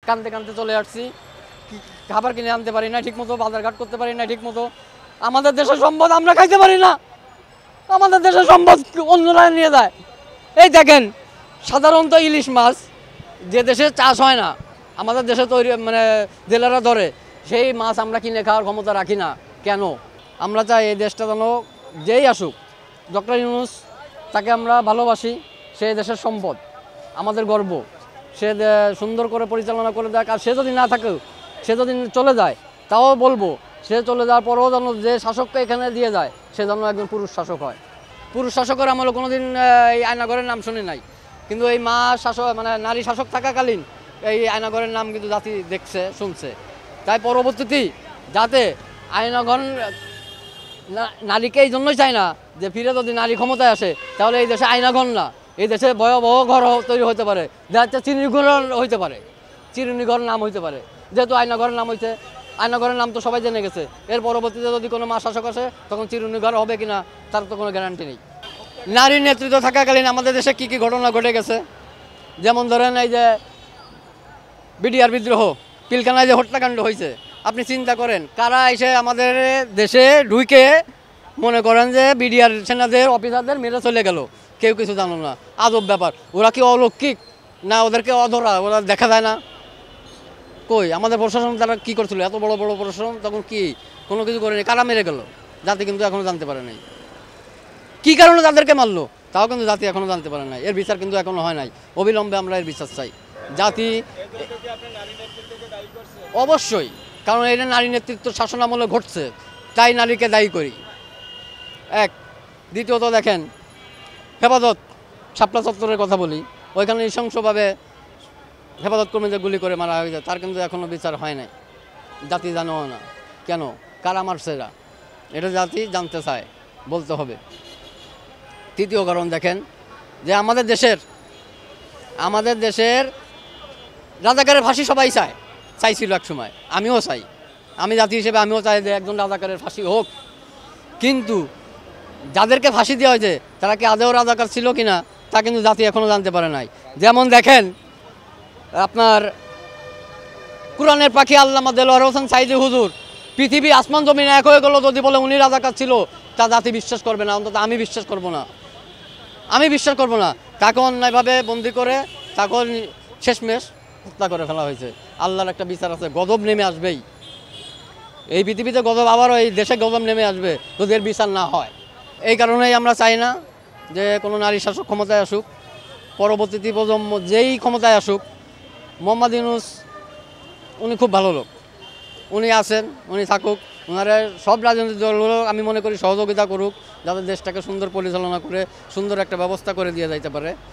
কানতে কানতে চলে আসছি, খাবার কিনে আনতে পারি না ঠিকমতো, বাজারঘাট করতে পারি না ঠিকমতো। আমাদের দেশের সম্পদ আমরা খাইতে পারি না, আমাদের দেশের সম্পদ অন্যরা নিয়ে যায়। এই দেখেন, সাধারণত ইলিশ মাছ যে দেশে চাষ হয় না, আমাদের দেশে তৈরি মানে জেলেরা ধরে, সেই মাছ আমরা কিনে খাওয়ার ক্ষমতা রাখি না কেন? আমরা চাই এই দেশটা যেন যেই আসুক, ডক্টর ইউনূস তাকে আমরা ভালোবাসি, সেই দেশের সম্পদ, আমাদের গর্ব। সে সুন্দর করে পরিচালনা করে দেয়। আর সে যদি না থাকে, সে যদি চলে যায়, তাও বলবো সে চলে যাওয়ার পরেও যেন যে শাসককে এখানে দিয়ে যায়, সে যেন একজন পুরুষ শাসক হয়। পুরুষ শাসকের আমলে কোনোদিন এই আয়নাঘরের নাম শুনি নাই, কিন্তু এই মা শাসক মানে নারী শাসক থাকাকালীন এই আয়নাঘরের নাম কিন্তু জাতি দেখছে, শুনছে। তাই পরবর্তীতে যাতে আয়নাঘর নারীকে এই জন্যই চায় না যে ফিরে যদি নারী ক্ষমতায় আসে, তাহলে এই দেশে আয়নাঘর না, এই দেশে ভয়াবহ ঘর তৈরি হতে পারে, দেখা যাচ্ছে চিরুনিঘর হইতে পারে, চিরুনিঘর নাম হইতে পারে। যেহেতু আয়নাঘরের নাম হইছে, আয়নাঘরের নাম তো সবাই জেনে গেছে, এর পরবর্তীতে যদি কোনো মা শাসক আসে, তখন চিরুনিঘর হবে কিনা তার তো কোনো গ্যারান্টি নেই। নারীর নেতৃত্ব থাকাকালীন আমাদের দেশে কী কী ঘটনা ঘটে গেছে, যেমন ধরেন এই যে বিডিআর বিদ্রোহ, পিলখানায় যে হত্যাকাণ্ড হয়েছে, আপনি চিন্তা করেন কারা এসে আমাদের দেশে ঢুকে মনে করেন যে বিডিআর সেনাদের অফিসারদের মেরে চলে গেল, কেউ কিছু জানো না। আজব ব্যাপার, ওরা কি অলৌকিক না ওদেরকে অধরা, ওরা দেখা যায় না? কই আমাদের প্রশাসন তারা কী করছিল, এত বড় বড় প্রশাসন তখন কি কোনো কিছু করেনি? কারা মেরে গেল জাতি কিন্তু এখনও জানতে পারে নাই, কী কারণে তাদেরকে মারলো তাও কিন্তু জাতি এখনও জানতে পারে নাই। এর বিচার কিন্তু এখনও হয় নাই, অবিলম্বে আমরা এর বিচার চাই। জাতি অবশ্যই, কারণ এটা নারী নেতৃত্ব শাসন আমলে ঘটছে, তাই নারীকে দায়ী করি। এক, দ্বিতীয়ত দেখেন হেফাজত শাপলা চত্বরের কথা বলি, ওইখানে নৃশংসভাবে হেফাজত কর্মীদের গুলি করে মারা হয়েছে, তার কিন্তু এখনও বিচার হয় নাই, জাতি জানেও না কেন কারা মারছে এরা, এটা জাতি জানতে চায়, বলতে হবে। তৃতীয় কারণ দেখেন যে আমাদের দেশের রাজাকারের ফাঁসি সবাই চাইছিল এক সময়, আমিও চাই, আমি জাতি হিসেবে আমিও চাই যে একজন রাজাকারের ফাঁসি হোক। কিন্তু যাদেরকে ফাঁসি দেওয়া হয়েছে তারা কি আদেও রাজাকার ছিল কিনা তা কিন্তু জাতি এখনও জানতে পারে নাই। যেমন দেখেন আপনার কোরআনের পাখি আল্লামা দেলোয়ার হোসেন সাইদি হুজুর, পৃথিবী আসমান জমিন এক হয়ে গেল যদি বলে উনি রাজাকার ছিল, তা জাতি বিশ্বাস করবে না, অন্তত আমি বিশ্বাস করব না। তাকে অন্যায়ভাবে বন্দি করে তাকে শেষমেশ হত্যা করে ফেলা হয়েছে। আল্লাহর একটা বিচার আছে, গজব নেমে আসবেই, এই পৃথিবীতে গজব, আবারও এই দেশে গজব নেমে আসবে যদি এর বিচার না হয়। এই কারণেই আমরা চাই না যে কোনো নারী শাসক ক্ষমতায় আসুক, পরবর্তী প্রজন্ম যেই ক্ষমতায় আসুক। মোহাম্মদ ইউনূস উনি খুব ভালো লোক, উনি আছেন, উনি থাকুক, ওনারা সব রাজনৈতিক দলগুলো আমি মনে করি সহযোগিতা করুক, যাতে দেশটাকে সুন্দর পরিচালনা করে সুন্দর একটা ব্যবস্থা করে দিয়ে যাইতে পারে।